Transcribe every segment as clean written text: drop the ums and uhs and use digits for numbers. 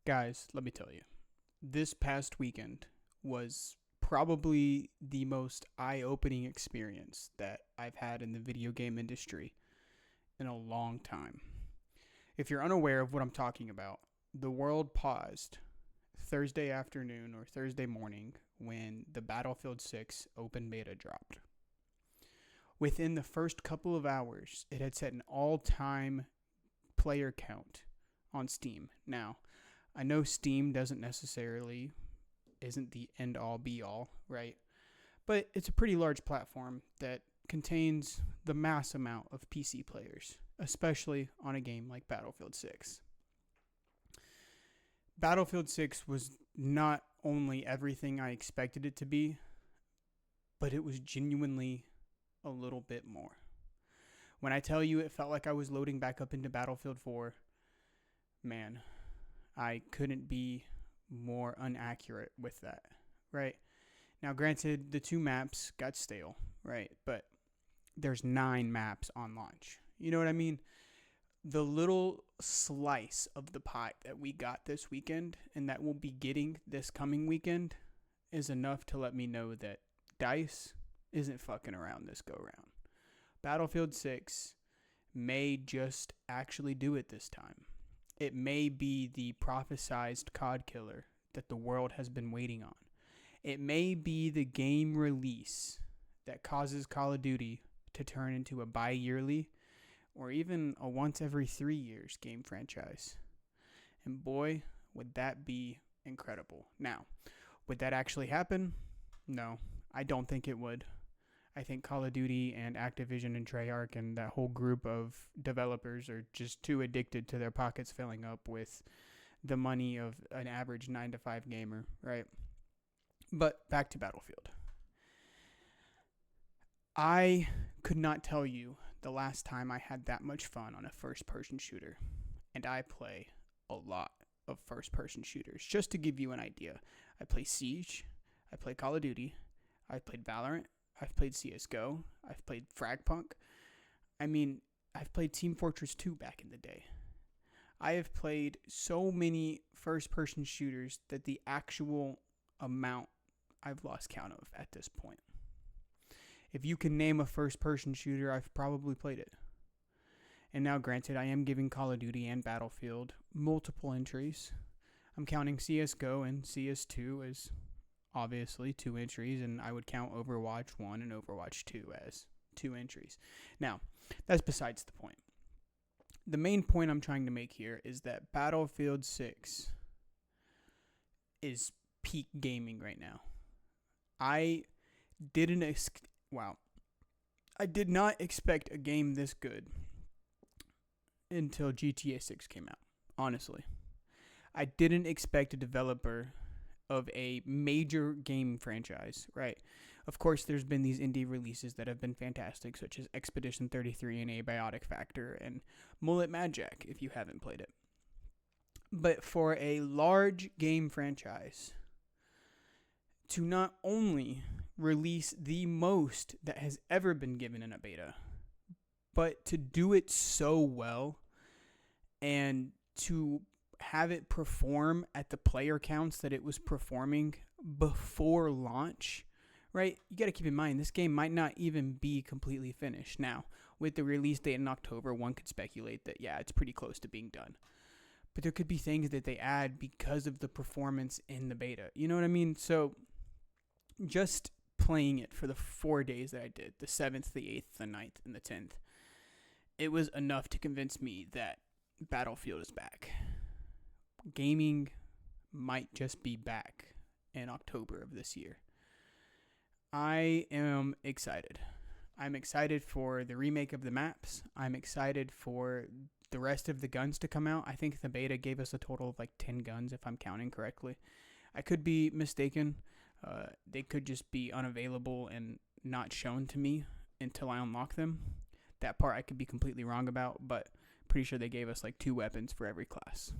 Guys, let me tell you, this past weekend was probably the most eye opening experience that I've had in the video game industry in a long time. If you're unaware of what I'm talking about, the world paused Thursday afternoon or Thursday morning when the Battlefield 6 open beta dropped. Within the first couple of hours, it had set an all time player count on Steam. Now, I know Steam isn't the end all be all, right? But it's a pretty large platform that contains the mass amount of PC players, especially on a game like Battlefield 6. Battlefield 6 was not only everything I expected it to be, but it was genuinely a little bit more. When I tell you it felt like I was loading back up into Battlefield 4, man, I couldn't be more inaccurate with that, right? Now, granted, the two maps got stale, right? But there's 9 maps on launch. You know what I mean? The little slice of the pie that we got this weekend and that we'll be getting this coming weekend is enough to let me know that DICE isn't fucking around this go round. Battlefield 6 may just actually do it this time. It may be the prophesized COD killer that the world has been waiting on. It may be the game release that causes Call of Duty to turn into a bi-yearly or even a once every 3 years game franchise. And boy, would that be incredible. Now, would that actually happen? No, I don't think it would. I think Call of Duty and Activision and Treyarch and that whole group of developers are just too addicted to their pockets filling up with the money of an average 9 to 5 gamer, right? But back to Battlefield. I could not tell you the last time I had that much fun on a first-person shooter. And I play a lot of first-person shooters. Just to give you an idea, I play Siege, I play Call of Duty, I played Valorant, I've played CSGO, I've played Fragpunk. I've played Team Fortress 2 back in the day. I have played so many first-person shooters that the actual amount I've lost count of at this point. If you can name a first-person shooter, I've probably played it. And now, granted, I am giving Call of Duty and Battlefield multiple entries. I'm counting CSGO and CS2 as obviously 2 entries, and I would count Overwatch 1 and Overwatch 2 as 2 entries. Now, that's besides the point. The main point I'm trying to make here is that Battlefield 6 is peak gaming right now. I did not expect a game this good until GTA 6 came out, honestly. I didn't expect a developer of a major game franchise, right? Of course, there's been these indie releases that have been fantastic, such as Expedition 33 and Abiotic Factor and Mullet Mad Jack, if you haven't played it. But for a large game franchise to not only release the most that has ever been given in a beta, but to do it so well and to have it perform at the player counts that it was performing before launch, right? You got to keep in mind, this game might not even be completely finished. Now, with the release date in October, one could speculate that, yeah, it's pretty close to being done. But there could be things that they add because of the performance in the beta. You know what I mean? So, just playing it for the 4 days that I did, the 7th, the 8th, the 9th, and the 10th, it was enough to convince me that Battlefield is back. Gaming might just be back in October of this year. I am excited. I'm excited for the remake of the maps. I'm excited for the rest of the guns to come out. I think the beta gave us a total of like 10 guns, if I'm counting correctly. I could be mistaken. They could just be unavailable and not shown to me until I unlock them. That part I could be completely wrong about, but pretty sure they gave us like 2 weapons for every class.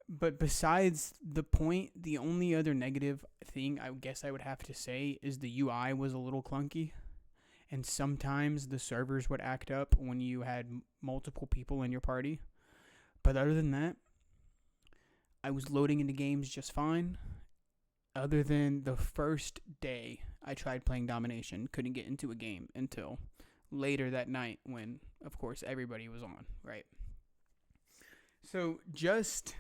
But besides the point, the only other negative thing I guess I would have to say is the UI was a little clunky. And sometimes the servers would act up when you had multiple people in your party. But other than that, I was loading into games just fine. Other than the first day I tried playing Domination, couldn't get into a game until later that night when, of course, everybody was on, right? So just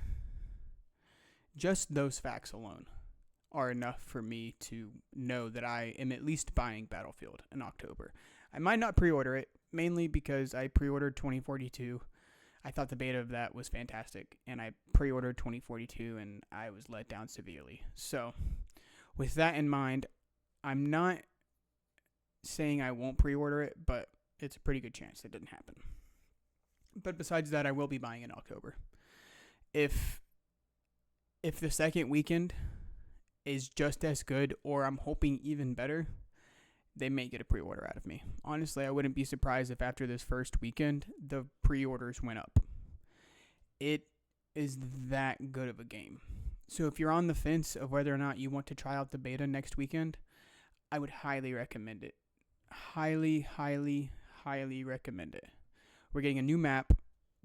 those facts alone are enough for me to know that I am at least buying Battlefield in October. I might not pre-order it, mainly because I pre-ordered 2042. I thought the beta of that was fantastic, and I pre-ordered 2042, and I was let down severely. So, with that in mind, I'm not saying I won't pre-order it, but it's a pretty good chance it didn't happen. But besides that, I will be buying in October. If the second weekend is just as good, or I'm hoping even better, they may get a pre-order out of me. Honestly, I wouldn't be surprised if after this first weekend, the pre-orders went up. It is that good of a game. So if you're on the fence of whether or not you want to try out the beta next weekend, I would highly recommend it. Highly, highly, highly recommend it. We're getting a new map.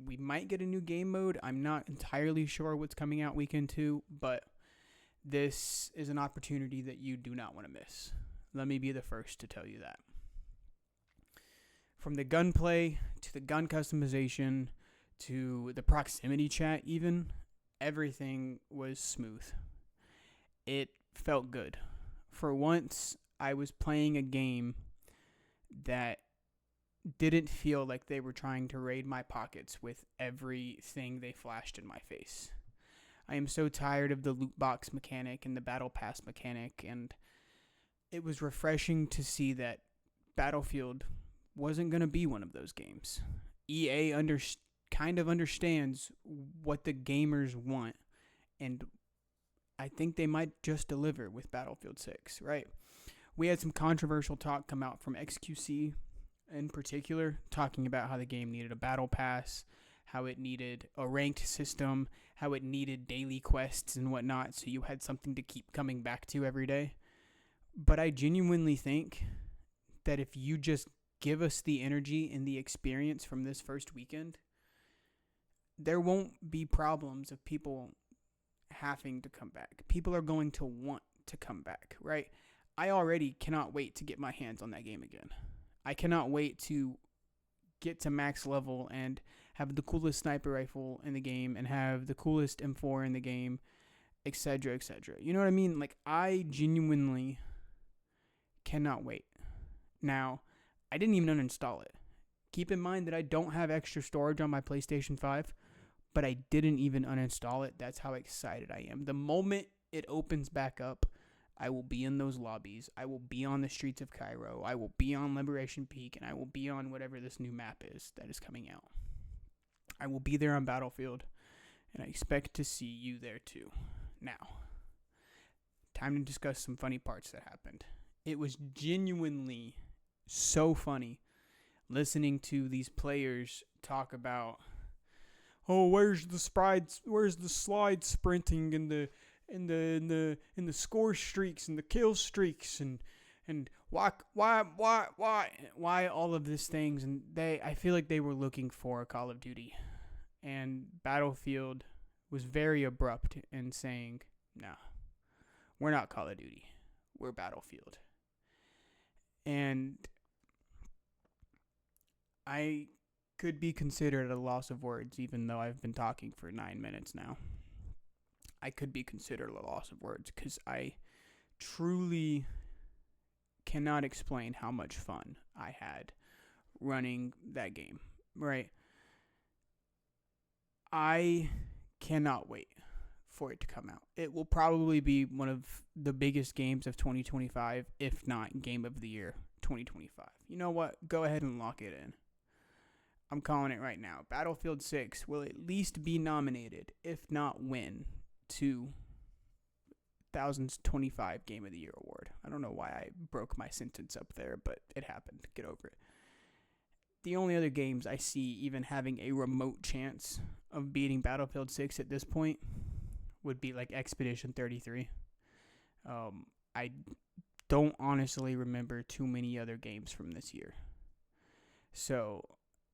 We might get a new game mode. I'm not entirely sure what's coming out weekend 2, but this is an opportunity that you do not want to miss. Let me be the first to tell you that. From the gunplay to the gun customization to the proximity chat even, everything was smooth. It felt good. For once, I was playing a game that didn't feel like they were trying to raid my pockets with everything they flashed in my face. I am so tired of the loot box mechanic and the battle pass mechanic, and it was refreshing to see that Battlefield wasn't going to be one of those games. EA kind of understands what the gamers want, and I think they might just deliver with Battlefield 6, right? We had some controversial talk come out from XQC in particular, talking about how the game needed a battle pass, how it needed a ranked system, how it needed daily quests and whatnot, so you had something to keep coming back to every day. But I genuinely think that if you just give us the energy and the experience from this first weekend, there won't be problems of people having to come back. People are going to want to come back, right? I already cannot wait to get my hands on that game again. I cannot wait to get to max level and have the coolest sniper rifle in the game and have the coolest M4 in the game, etc., etc. You know what I mean? Like, I genuinely cannot wait. Now, I didn't even uninstall it. Keep in mind that I don't have extra storage on my PlayStation 5, but I didn't even uninstall it. That's how excited I am. The moment it opens back up, I will be in those lobbies. I will be on the streets of Cairo. I will be on Liberation Peak, and I will be on whatever this new map is that is coming out. I will be there on Battlefield, and I expect to see you there too. Now, time to discuss some funny parts that happened. It was genuinely so funny listening to these players talk about, oh, where's the slide sprinting and the score streaks and the kill streaks and why all of these things. And I feel like they were looking for a Call of Duty, and Battlefield was very abrupt in saying, no, we're not Call of Duty, we're Battlefield. And I could be considered a loss of words, even though I've been talking for 9 minutes now. I could be considered a loss of words because I truly cannot explain how much fun I had running that game, right? I cannot wait for it to come out. It will probably be one of the biggest games of 2025, if not Game of the Year 2025. You know what? Go ahead and lock it in. I'm calling it right now. Battlefield 6 will at least be nominated, if not win, to 2025 Game of the Year award. I don't know why I broke my sentence up there, but it happened. Get over it. The only other games I see even having a remote chance of beating Battlefield 6 at this point would be like Expedition 33. I don't honestly remember too many other games from this year. So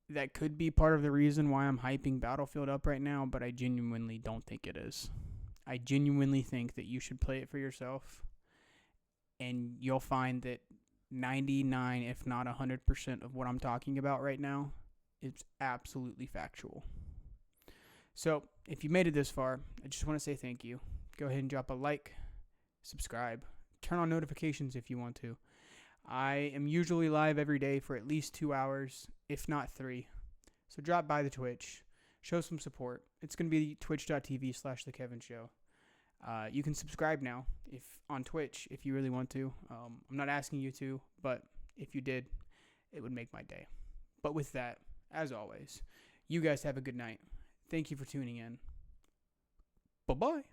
that could be part of the reason why I'm hyping Battlefield up right now, but I genuinely don't think it is. I genuinely think that you should play it for yourself, and you'll find that 99, if not 100% of what I'm talking about right now is absolutely factual. So, if you made it this far, I just want to say thank you. Go ahead and drop a like, subscribe, turn on notifications if you want to. I am usually live every day for at least 2 hours, if not 3. So drop by the Twitch, show some support. It's going to be twitch.tv/The Kevin Show. You can subscribe now if on Twitch if you really want to. I'm not asking you to, but if you did, it would make my day. But with that, as always, you guys have a good night. Thank you for tuning in. Bye-bye.